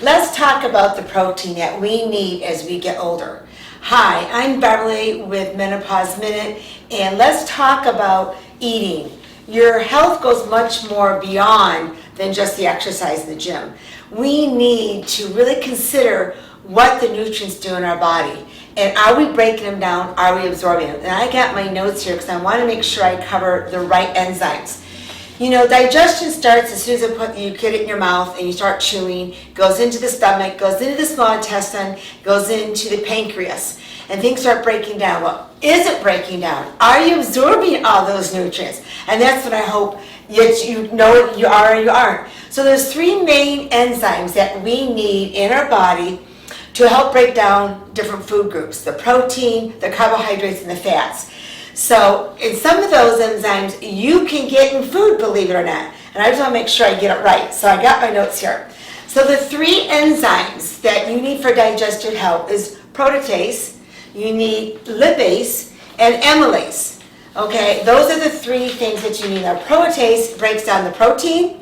Let's talk about the protein that we need as we get older. Hi, I'm Beverly with Menopause Minute, and let's talk about eating. Your health goes much more beyond than just the exercise in the gym. We need to really consider what the nutrients do in our body. And are we breaking them down? Are we absorbing them? And I got my notes here because I want to make sure I cover the right enzymes. You know, digestion starts as soon as you get it in your mouth and you start chewing, goes into the stomach, goes into the small intestine, goes into the pancreas, and things start breaking down. Well, is it breaking down? Are you absorbing all those nutrients? And that's what I hope you know you are or you aren't. So there's three main enzymes that we need in our body to help break down different food groups: the protein, the carbohydrates, and the fats. So in some of those enzymes you can get in food, believe it or not. And I just want to make sure I get it right. So I got my notes here. So the three enzymes that you need for digestive health is protease, you need lipase, and amylase. Okay, those are the three things that you need. Now, protease breaks down the protein,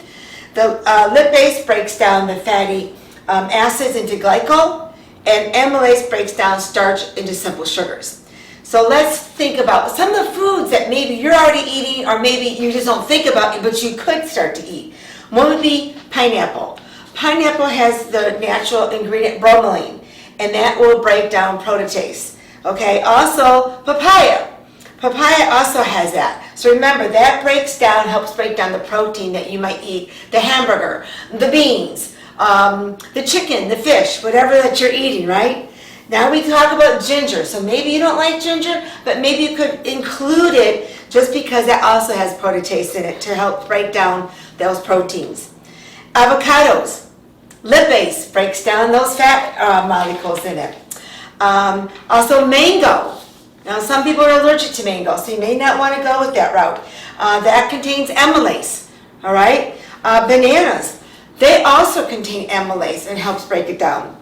the lipase breaks down the fatty acids into glycol, and amylase breaks down starch into simple sugars. So let's think about some of the foods that maybe you're already eating, or maybe you just don't think about it, but you could start to eat. One would be pineapple. Pineapple has the natural ingredient bromelain, and that will break down protease. Okay, also papaya. Papaya also has that. So remember, that helps break down the protein that you might eat, the hamburger, the beans, the chicken, the fish, whatever that you're eating, right? Now we talk about ginger. So maybe you don't like ginger, but maybe you could include it just because that also has protease in it to help break down those proteins. Avocados. Lipase breaks down those fat molecules in it. Also mango. Now some people are allergic to mango, so you may not want to go with that route. That contains amylase, all right? Bananas, they also contain amylase and helps break it down.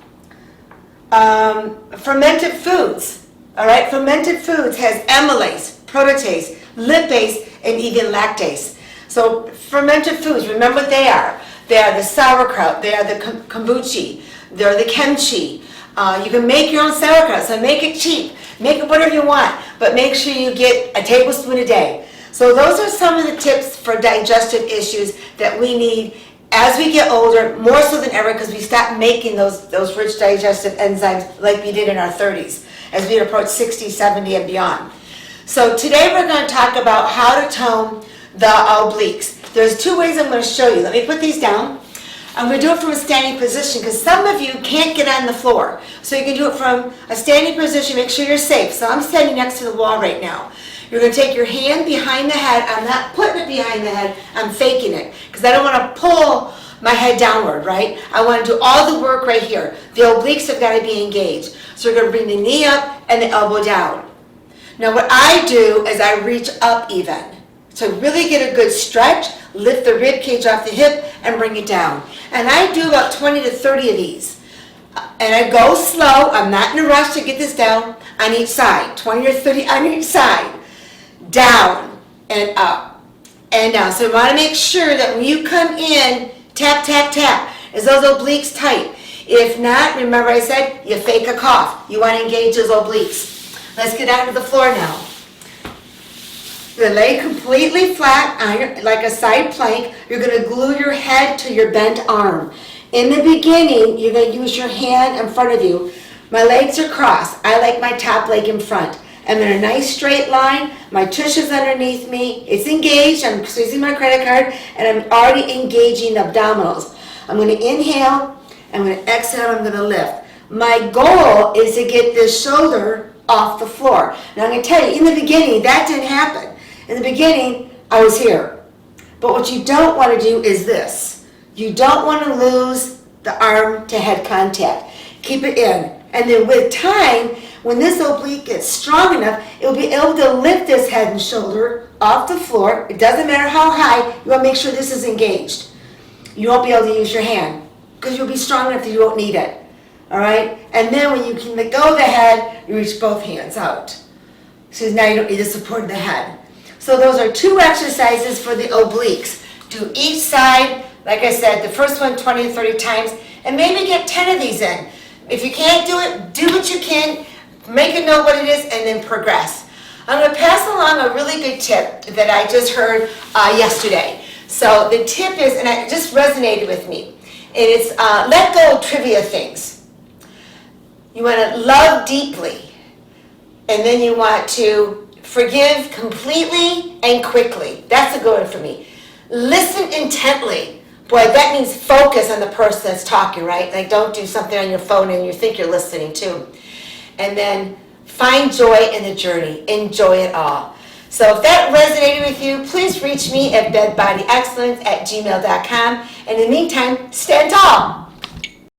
Fermented foods, all right? Fermented foods has amylase, protease, lipase, and even lactase. So fermented foods, remember what they are. They are the sauerkraut, they are the kombucha, they're the kimchi. You can make your own sauerkraut, so make it cheap. Make it whatever you want, but make sure you get a tablespoon a day. So those are some of the tips for digestive issues that we need as we get older, more so than ever, because we stop making those rich digestive enzymes like we did in our 30s, as we approach 60, 70, and beyond. So today we're going to talk about how to tone the obliques. There's two ways I'm going to show you. Let me put these down. I'm going to do it from a standing position because some of you can't get on the floor. So you can do it from a standing position, make sure you're safe. So I'm standing next to the wall right now. You're going to take your hand behind the head. I'm not putting it behind the head, I'm faking it because I don't want to pull my head downward, right? I want to do all the work right here. The obliques have got to be engaged. So you're going to bring the knee up and the elbow down. Now what I do is I reach up even. So really get a good stretch, lift the rib cage off the hip and bring it down. And I do about 20 to 30 of these. And I go slow, I'm not in a rush to get this down on each side. 20 or 30 on each side. Down and up and down. So you want to make sure that when you come in, tap, tap, tap. Is those obliques tight? If not, remember I said you fake a cough. You want to engage those obliques. Let's get out to the floor now. You're going to lay completely flat on like a side plank. You're going to glue your head to your bent arm. In the beginning, you're going to use your hand in front of you. My legs are crossed. I like my top leg in front. I'm in a nice straight line. My tush is underneath me. It's engaged. I'm squeezing my credit card, and I'm already engaging the abdominals. I'm going to inhale. I'm going to exhale. I'm going to lift. My goal is to get this shoulder off the floor. Now, I'm going to tell you, in the beginning, that didn't happen. In the beginning, I was here. But what you don't want to do is this. You don't want to lose the arm to head contact. Keep it in. And then with time, when this oblique gets strong enough, it will be able to lift this head and shoulder off the floor. It doesn't matter how high, you want to make sure this is engaged. You won't be able to use your hand because you'll be strong enough that you won't need it. All right? And then when you can let go of the head, you reach both hands out. So now you don't need the support of the head. So those are two exercises for the obliques. Do each side Like I said, the first one 20 to 30 times, and maybe get 10 of these in. If you can't do it, do what you can, make a note what it is, and then progress. I'm going to pass along a really good tip that I just heard yesterday. So the tip is, and it just resonated with me, and it's let go of trivia things. You want to love deeply, and then you want to forgive completely and quickly. That's a good one for me. Listen intently. Boy, that means focus on the person that's talking, right? Like, don't do something on your phone and you think you're listening too. And then find joy in the journey. Enjoy it all. So if that resonated with you, please reach me at bedbodyexcellence@gmail.com. And in the meantime, stand tall.